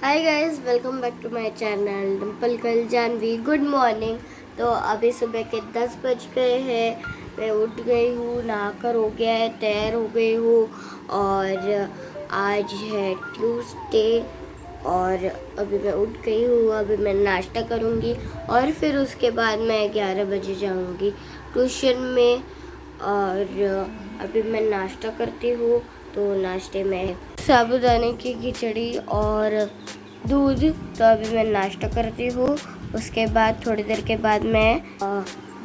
Hi guys, welcome back to my channel dimple girl Janvi. Good morning. तो अभी सुबह के 10 बज गए हैं। मैं उठ गई हूँ, नहाकर हो गया है, तैयार हो गई हूँ। और आज है ट्यूसडे और अभी मैं उठ गई हूँ। अभी मैं नाश्ता करूँगी और फिर उसके बाद मैं 11 बजे जाऊँगी ट्यूशन में। और अभी मैं नाश्ता करती हूँ। तो नाश्ते में साबूदाने की खिचड़ी और दूध। तो अभी मैं नाश्ता करती हूँ। उसके बाद थोड़ी देर के बाद मैं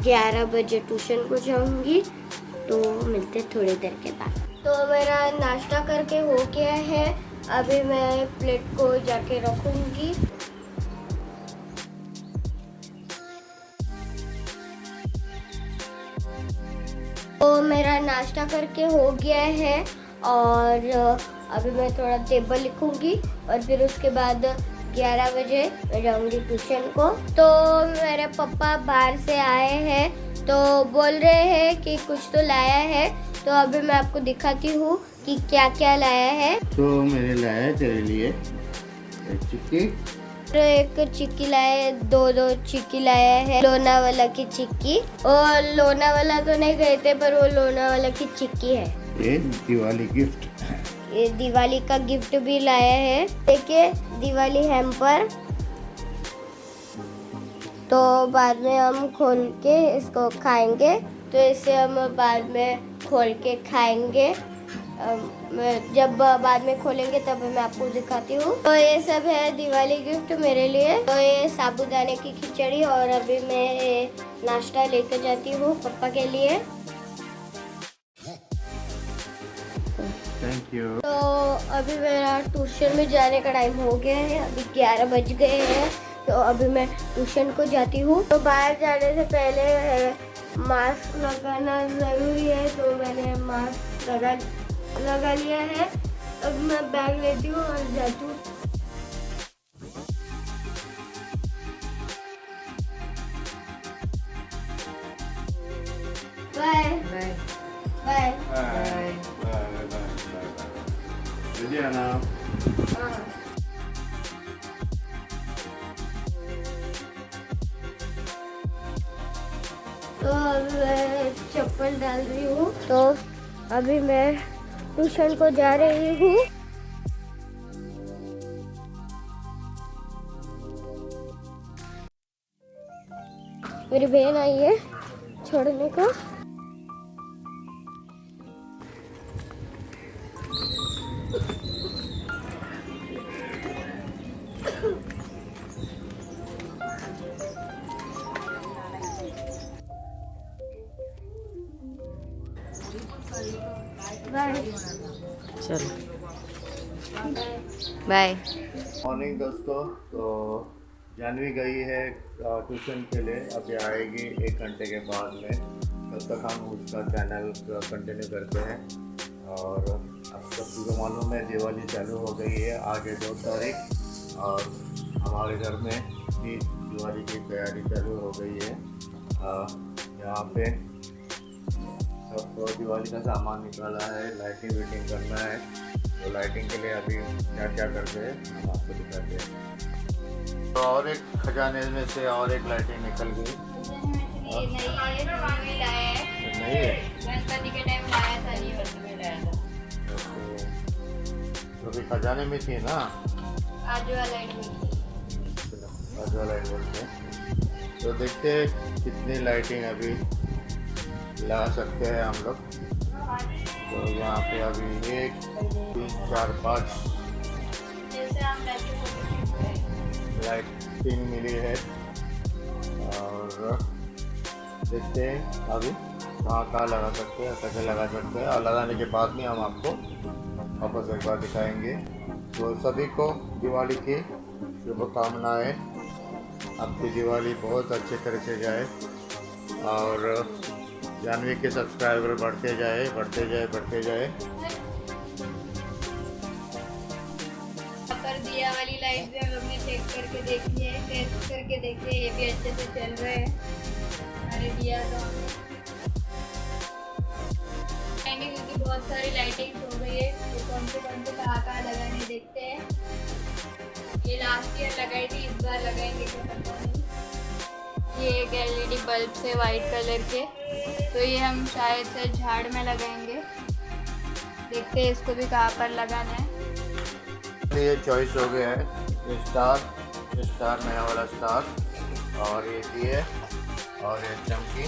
11 बजे ट्यूशन को जाऊँगी। तो मिलते थोड़ी देर के बाद। तो मेरा नाश्ता करके हो गया है। अभी मैं प्लेट को जाके रखूँगी। तो मेरा नाश्ता करके हो गया है और अभी मैं थोड़ा टेबल लिखूंगी और फिर उसके बाद 11 बजे मैं जाऊंगी ट्यूशन को। तो मेरे पापा बाहर से आए हैं तो बोल रहे हैं कि कुछ तो लाया है। तो अभी मैं आपको दिखाती हूँ कि क्या क्या लाया है। तो मैंने लाया है तेरे लिए एक चिक्की। एक चिक्की लाया, दो चिक्की लाया है, लोनावाला की चिक्की। और लोनावाला तो नहीं गए थे पर वो लोनावाला की चिक्की है। ये दिवाली गिफ्ट। ये दिवाली का गिफ्ट भी लाया है। देखिए दिवाली हैम्पर। तो बाद में हम खोल के इसको खाएंगे। तो इसे हम बाद में खोल के खाएंगे। जब बाद में खोलेंगे तब मैं आपको दिखाती हूँ। तो ये सब है दिवाली गिफ्ट मेरे लिए। तो ये साबूदाने की खिचड़ी और अभी मैं नाश्ता लेकर जाती हूँ पापा के लिए। Thank you. तो अभी मेरा ट्यूशन में जाने का टाइम हो गया है। अभी 11 बज गए हैं। तो अभी मैं ट्यूशन को जाती हूँ। तो बाहर जाने से पहले मास्क लगाना ज़रूरी है। तो मैंने मास्क लगा लिया है। अब मैं बैग लेती हूँ और जाती हूँ। Bye bye bye bye bye bye. जल्दी आना। तो अभी मैं चप्पल डाल रही हूँ। तो अभी मैं ट्यूशन को जा रही हूँ। मेरी बहन आई है छोड़ने को। बाय। चलो बाय। मॉर्निंग दोस्तों। तो जानवी गई है ट्यूशन के लिए। अभी आएगी 1 घंटे के बाद में। तब तक हम उसका चैनल कंटिन्यू करते हैं। और अब सबको को मालूम है दिवाली चालू हो गई है। आगे 2 तारीख और हमारे घर में भी दिवाली की तैयारी चालू हो गई है। यहाँ पे सबको दिवाली का सामान निकाला है, लाइटिंग वीटिंग करना है। तो लाइटिंग के लिए अभी क्या क्या करते हैं हम आपको दिखाते हैं। तो और एक खजाने में से और एक लाइटिंग निकल गई। नहीं है गणपति के टाइम लाया था, नहीं वर्ष में लाया था। तो अभी खजाने में थी ना, आज वाला आज वाला बोलते हैं। तो देखते हैं कितनी लाइटिंग अभी ला सकते हैं हम लोग। तो यहाँ पे अभी 1 3 4 5 लाइटिंग मिली है। और देखते हैं अभी कहाँ लगा सकते हैं, कैसे लगा सकते हैं। और लगाने के बाद में हम आपको वापस एक बार दिखाएंगे। तो सभी को दिवाली की शुभकामनाएँ। आपकी दिवाली बहुत अच्छे तरह से जाए और जानवी के सब्सक्राइबर बढ़ते जाए। पर दिया वाली लाइट भी हम लोग ने चेक करके देखी है, टेस्ट करके देखी है। ये भी अच्छे से चल रहे हैं। अरे दिया तो क्योंकि बहुत सारी लाइटिंग हो गई है। तो कौन से कहाँ लगाने देखते हैं। लगाएंगे क्या पता नहीं। ये एक एलईडी बल्ब से वाइट कलर के, तो ये हम शायद से झाड़ में लगाएंगे। देखते हैं इसको भी कहाँ पर लगाना है। ये चॉइस हो गया है, ये स्टार नया वाला स्टार, और ये दिए और ये चमकी,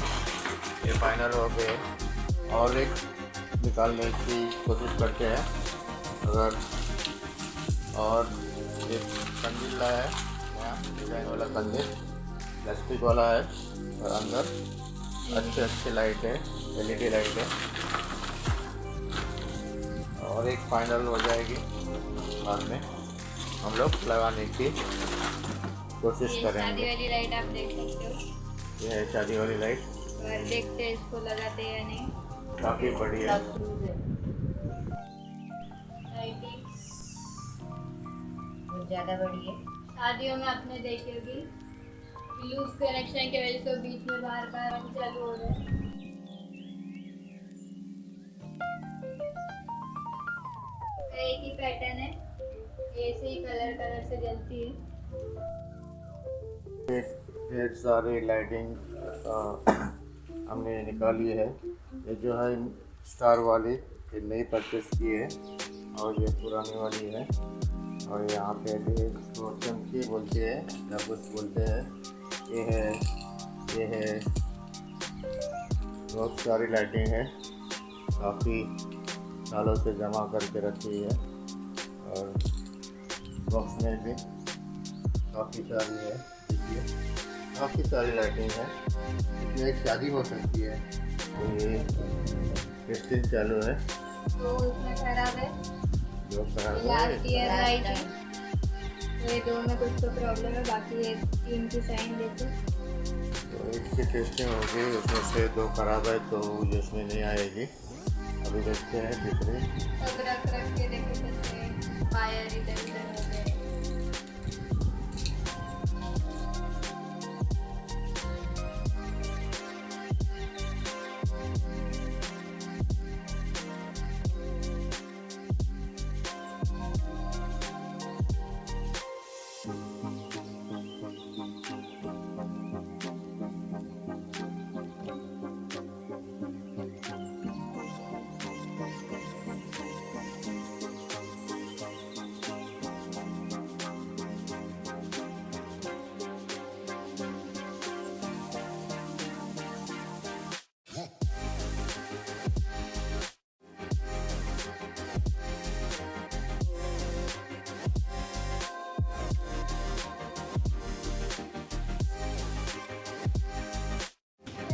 ये फाइनल हो गए। और एक निकालने की कोशिश करते हैं अगर, और ये कंदील है नया डिज़ाइन वाला कंदील, प्लास्टिक वाला है और अंदर अच्छे लाइट है, एलईडी लाइट है। और एक फाइनल हो जाएगी, बाद में हम लोग लगाने की कोशिश ये करेंगे। शादी वाली लाइट आप देख सकते हो, ये है शादी वाली लाइट, और देखते हैं इसको लगाते हैं या नहीं। काफ़ी बड़ी है। लाइटिंग बहुत ज़्यादा बड़ी है। शादियों में आपने देखी होगी लूज कनेक्शन की वजह से बीच में बार बार हम चालू हो रहे हैं। एक ही पैटर्न है, ऐसे ही कलर से जलती है। ढेर सारी लाइटिंग हमने निकाली है। ये जो है स्टार वाली, ये नई परचेस की है, और ये पुरानी वाली है। और यहाँ पे इसको चमकी बोलते हैं या कुछ बोलते हैं। ये है बहुत सारी लाइटिंग है, काफ़ी सालों से जमा करके रखी है। और बॉक्स में भी काफ़ी सारी है, देखिए काफ़ी सारी लाइटिंग है। इसमें एक शादी हो सकती है। तो ये टेस्टिंग चालू है, तो इसमें खराब है, जो खराब लास्ट ईयर है। आई थी, तो ये दो में कुछ तो प्रॉब्लम है, बाकी ये तीन की साइन देते। तो इसकी टेस्टिंग होगी, उसमें से दो खराब है तो ये इसमें नहीं आएगी। अभी देखते हैं दूसरी। सब रख के देखे सकते, वायर इधर उधर हो गए।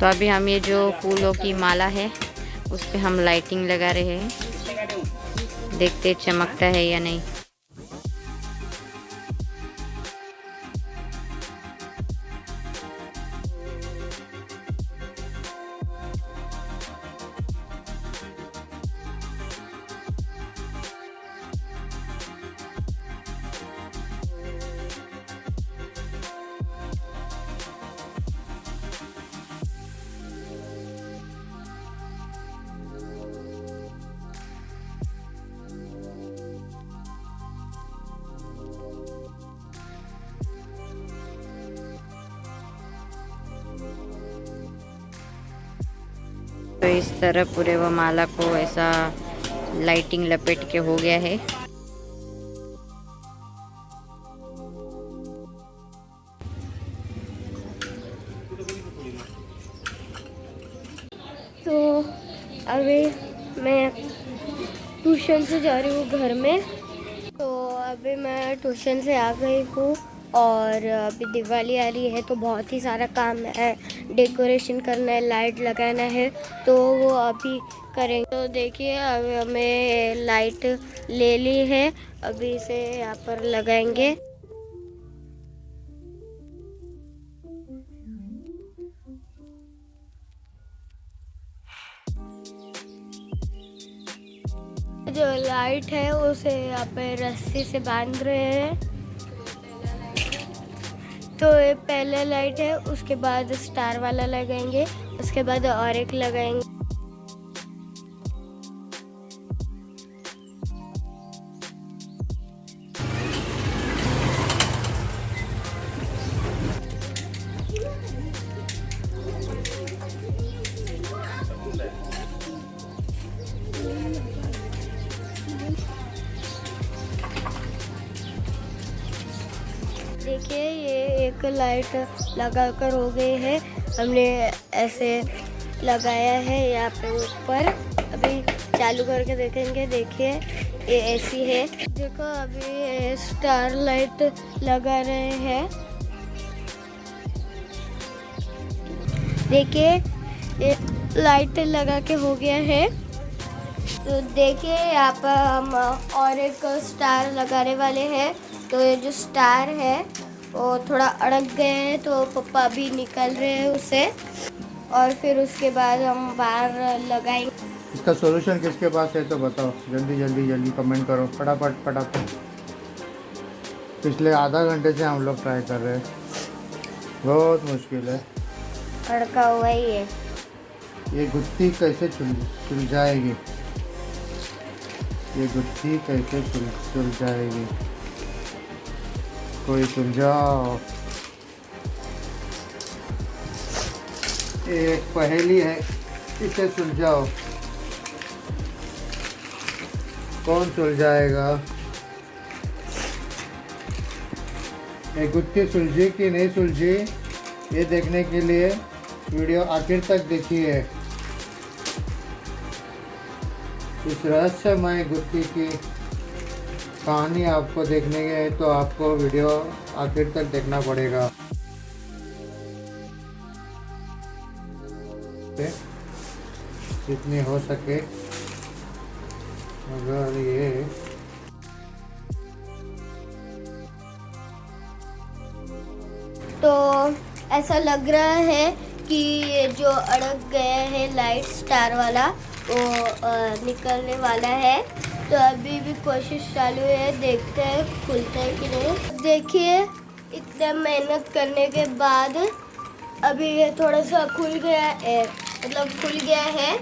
तो अभी हम ये जो फूलों की माला है उस पे हम लाइटिंग लगा रहे हैं, देखते चमकता है या नहीं। तो इस तरह पूरे वो माला को ऐसा लाइटिंग लपेट के हो गया है। तो अभी मैं ट्यूशन से जा रही हूँ घर में। तो अभी मैं ट्यूशन से आ गई हूँ और अभी दिवाली आ रही है तो बहुत ही सारा काम है, डेकोरेशन करना है, लाइट लगाना है, तो वो अभी करेंगे। तो देखिए अभी हमें लाइट ले ली है, अभी इसे यहाँ पर लगाएंगे। जो लाइट है उसे यहाँ पे रस्सी से बांध रहे हैं। तो ये पहला लाइट है, उसके बाद स्टार वाला लगाएंगे, उसके बाद और एक लगाएंगे। देखिए ये एक लाइट लगा कर हो गई है, हमने ऐसे लगाया है यहाँ पे ऊपर। अभी चालू करके देखेंगे। देखिए ये ऐसी है। देखो अभी ये स्टार लाइट लगा रहे हैं। देखिए ये लाइट लगा के हो गया है। तो देखिए यहाँ पर हम और एक स्टार लगाने वाले हैं। तो ये जो स्टार है वो थोड़ा अड़क गए हैं, तो पापा भी निकल रहे हैं उसे, और फिर उसके बाद हम बाहर लगाएंगे। इसका सॉल्यूशन किसके पास है तो बताओ, जल्दी जल्दी जल्दी कमेंट करो, फटाफट फटाफट। पिछले आधा घंटे से हम लोग ट्राई कर रहे हैं, बहुत मुश्किल है। अड़का हुआ ही है। ये गुत्थी कैसे सुलझाएगी, ये गुत्थी कैसे सुलझाएगी, कोई सुलझाओ। एक पहेली है, इसे सुलझाओ। कौन सुलझाएगा? ये गुत्थी सुलझी कि नहीं सुलझी, ये देखने के लिए वीडियो आखिर तक देखिए। इस रहस्यमय गुत्थी की कहानी आपको देखने के है तो आपको वीडियो आखिर तक देखना पड़ेगा। जितनी हो सके, अगर ये तो ऐसा लग रहा है कि ये जो अड़क गया है लाइट स्टार वाला वो निकलने वाला है। तो अभी भी कोशिश चालू है, देखते हैं खुलता है कि नहीं। देखिए इतना मेहनत करने के बाद अभी ये थोड़ा सा खुल गया है, मतलब खुल गया है।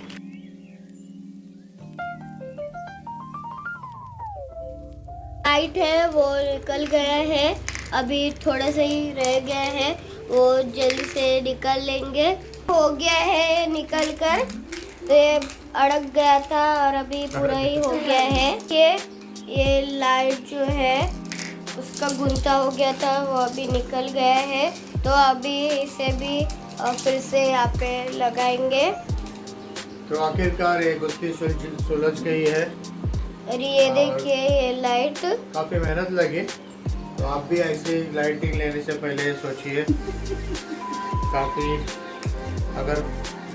लाइट है वो निकल गया है, अभी थोड़ा सा ही रह गया है, वो जल्दी से निकल लेंगे। हो गया है निकल कर, ये अड़क गया था और अभी पूरा ही हो गया है। ये लाइट जो है उसका गुंता हो गया था, वो अभी निकल गया है। तो अभी इसे भी फिर से यहाँ पे लगाएंगे। तो आखिरकार ये गुत्थी सुलझ गई है। और ये देखिए ये लाइट, काफ़ी मेहनत लगी, तो आप भी ऐसी लाइटिंग लेने से पहले सोचिए। काफ़ी अगर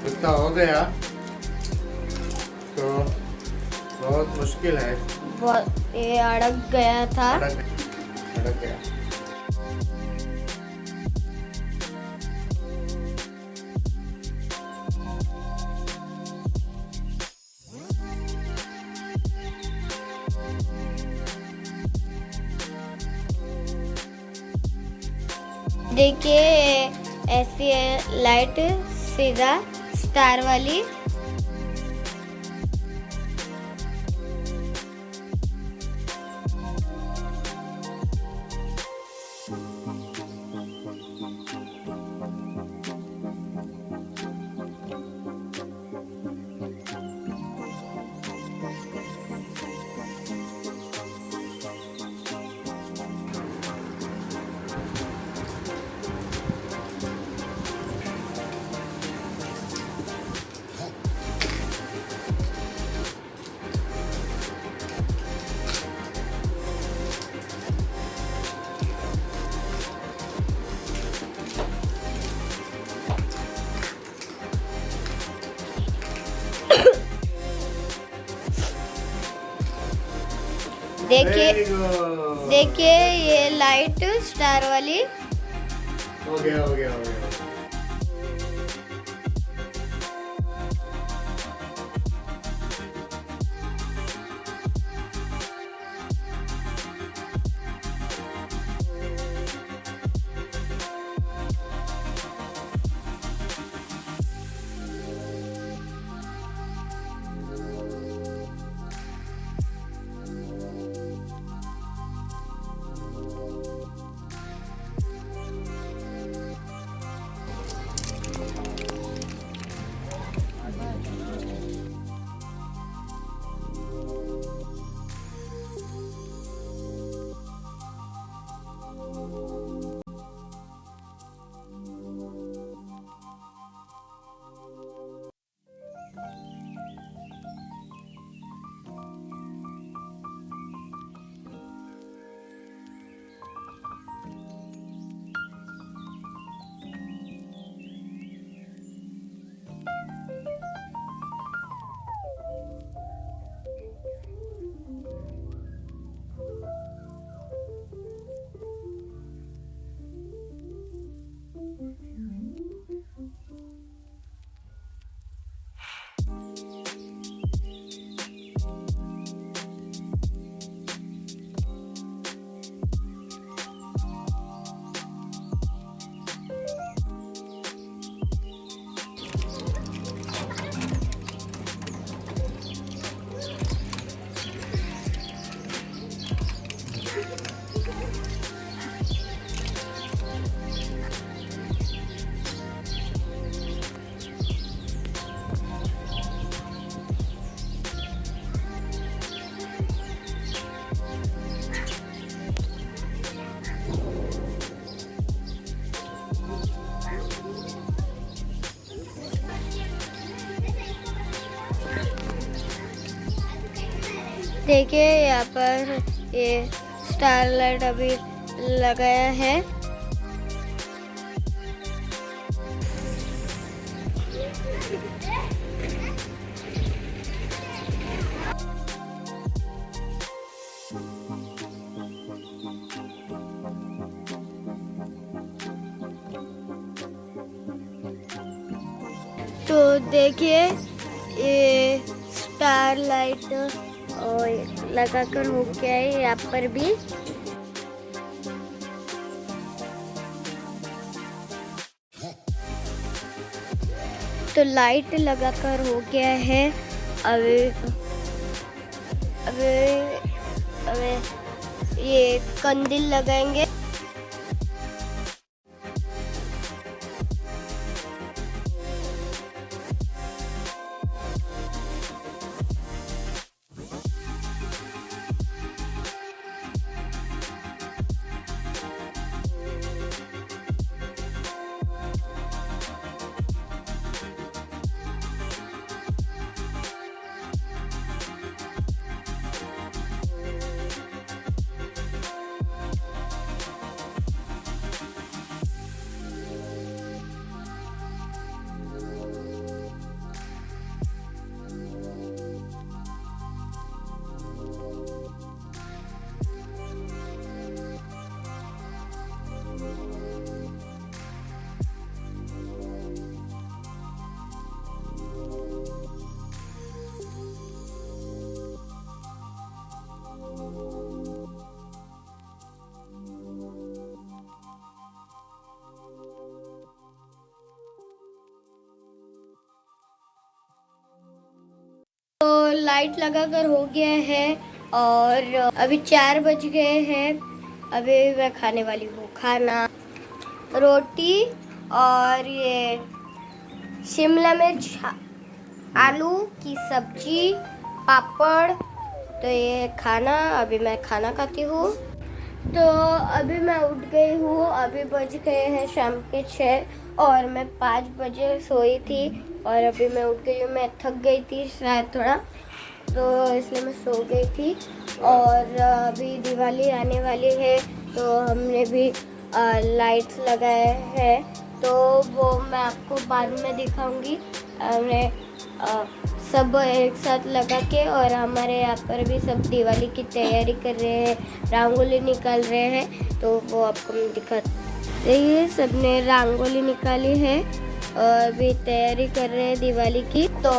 गुत्था हो गया तो बहुत मुश्किल है। ये अड़क गया था। अड़क गया। देखिए ऐसी है लाइट सीधा स्टार वाली। देखिए ये लाइट स्टार वाली हो गया हो गया हो गया। देखिए यहाँ पर ये स्टार लाइट अभी लगाया है। तो देखिए ये स्टार लाइट लगाकर हो गया है यहाँ पर भी। तो लाइट लगाकर हो गया है। अभी अभी अभी ये कंदील लगाएंगे। तो लाइट लगाकर हो गया है और अभी 4 बज गए हैं। अभी मैं खाने वाली हूँ खाना, रोटी और ये शिमला मिर्च आलू की सब्जी, पापड़। तो ये खाना, अभी मैं खाना खाती हूँ। तो अभी मैं उठ गई हूँ। अभी बज गए हैं शाम के 6 और मैं 5 बजे सोई थी और अभी मैं उठ गई हूँ। मैं थक गई थी शायद थोड़ा, तो इसलिए मैं सो गई थी। और अभी दिवाली आने वाली है तो हमने भी लाइट्स लगाए हैं, तो वो मैं आपको बाद में दिखाऊंगी। हमने सब एक साथ लगा के, और हमारे यहाँ पर भी सब दिवाली की तैयारी कर रहे हैं, रंगोली निकाल रहे हैं, तो वो आपको मैं दिखाती। ये सबने रंगोली निकाली है और अभी तैयारी कर रहे हैं दिवाली की। तो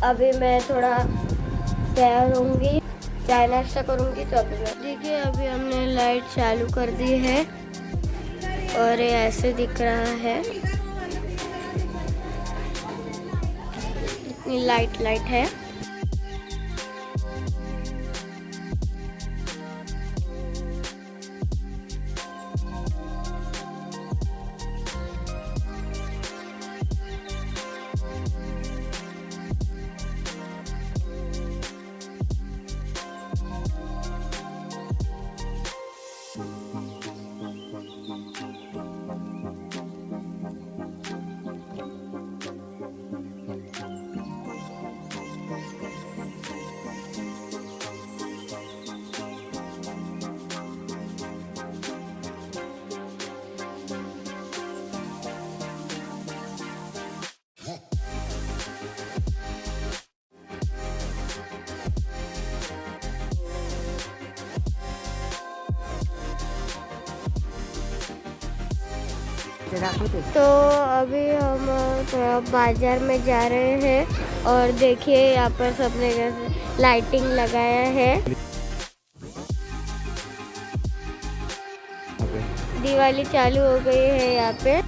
अभी मैं थोड़ा तैयार होंगी, चाय नाश्ता करूँगी। तो अभी मैं देखिए अभी हमने लाइट चालू कर दी है और ये ऐसे दिख रहा है। इतनी लाइट है। तो अभी हम थोड़ा बाजार में जा रहे हैं और देखिए यहाँ पर सबने कैसे लाइटिंग लगाया है। दिवाली चालू हो गई है यहाँ पे।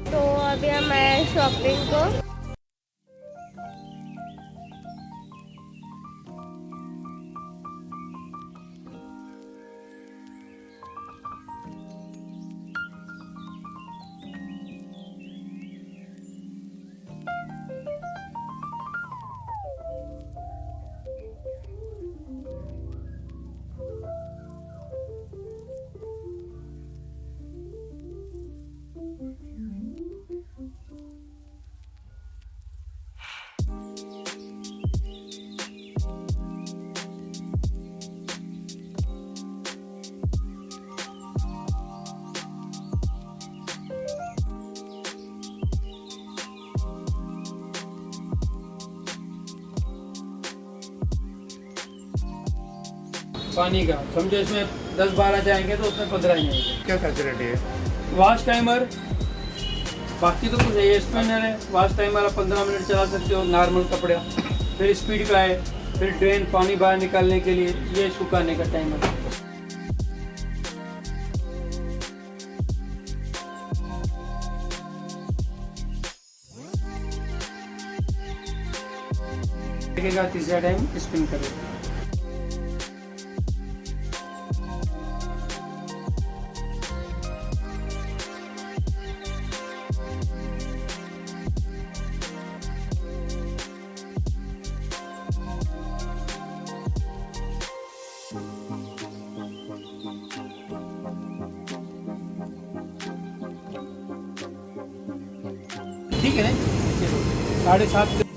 तो अभी हम आए शॉपिंग को। पानी का समझो इसमें 10-12 जाएंगे तो उसमें 15 ही आएंगे। क्या फैसिलिटी है? वॉश टाइमर, बाकी तो कुछ है, स्पिनर है, वॉश टाइमर आप 15 मिनट चला सकते हो नॉर्मल कपड़ा। फिर स्पीड का है, फिर ड्रेन पानी बाहर निकालने के लिए, ये सुखाने का टाइमर है। लगेगा तीसरा टाइम स्पिन करेगा। ठीक है ना, 7:30।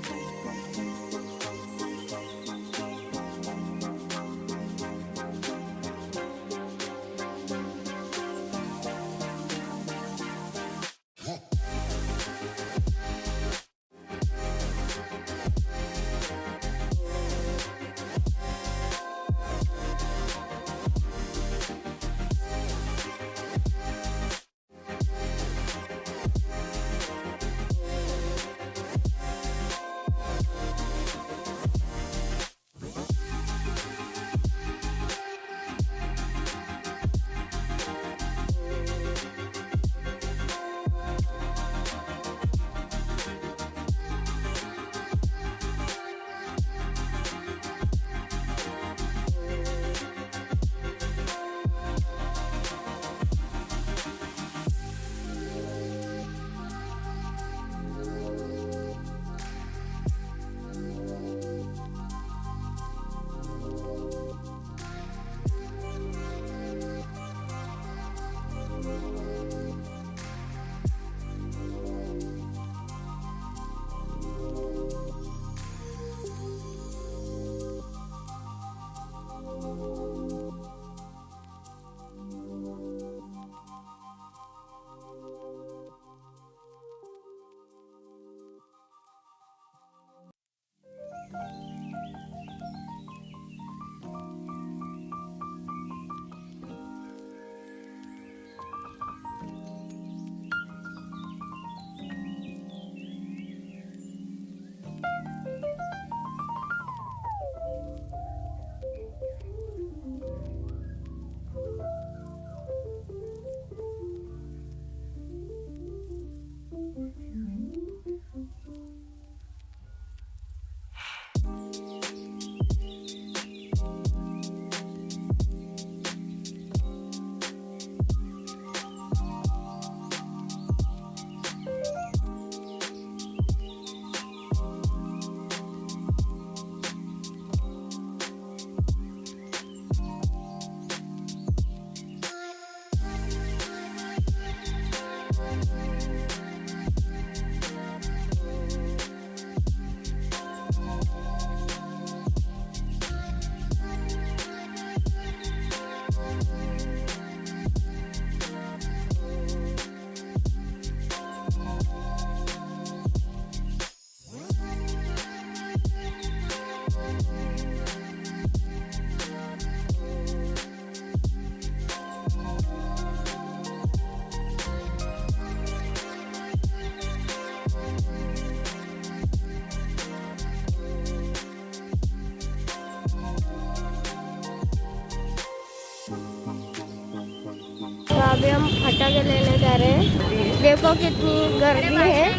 तो अभी हम फटाके लेने जा रहे हैं। देखो कितनी गर्मी है।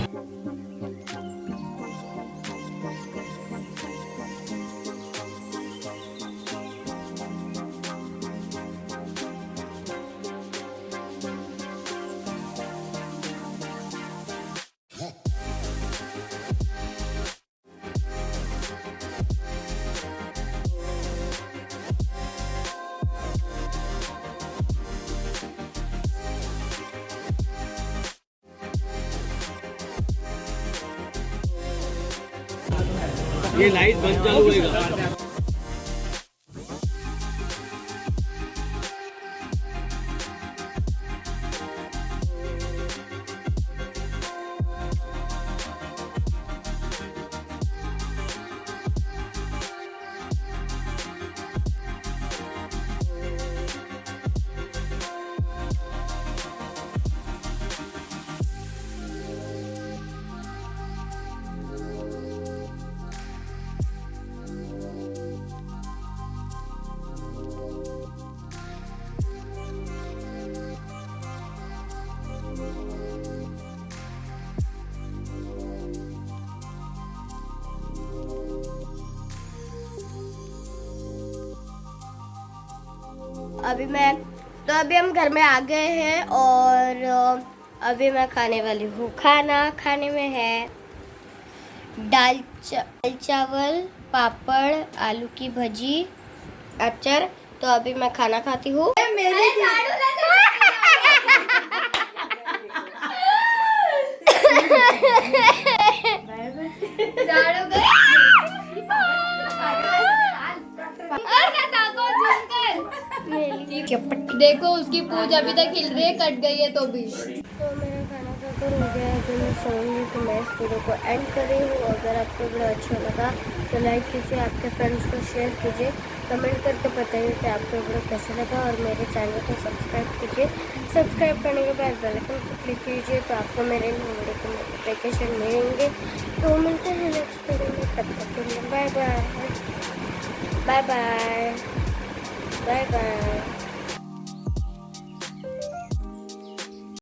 ये लाइट बंद चालू होएगा। अभी हम घर में आ गए हैं और अभी मैं खाने वाली हूँ खाना। खाने में है दाल चावल, पापड़, आलू की भजी, अचार। तो अभी मैं खाना खाती हूँ। देखो उसकी पूंछ अभी तक हिल रही है, कट गई है तो भी। तो मेरा खाना खाकर हो गया है, तो मैं सोऊंगी। तो मैं इस वीडियो को एंड कर रही हूँ। अगर आपको वीडियो अच्छा लगा तो लाइक कीजिए, आपके फ्रेंड्स को शेयर कीजिए, कमेंट करके बताइए कि आपको वीडियो कैसा लगा और मेरे चैनल को सब्सक्राइब कीजिए। सब्सक्राइब करने के बाद बेल आइकन को क्लिक कीजिए तो आपको मेरे वीडियो के नोटिफिकेशन मिलेंगे। तो मिलते हैं नेक्स्ट वीडियो में, तब तक के लिए bye bye bye bye bye bye.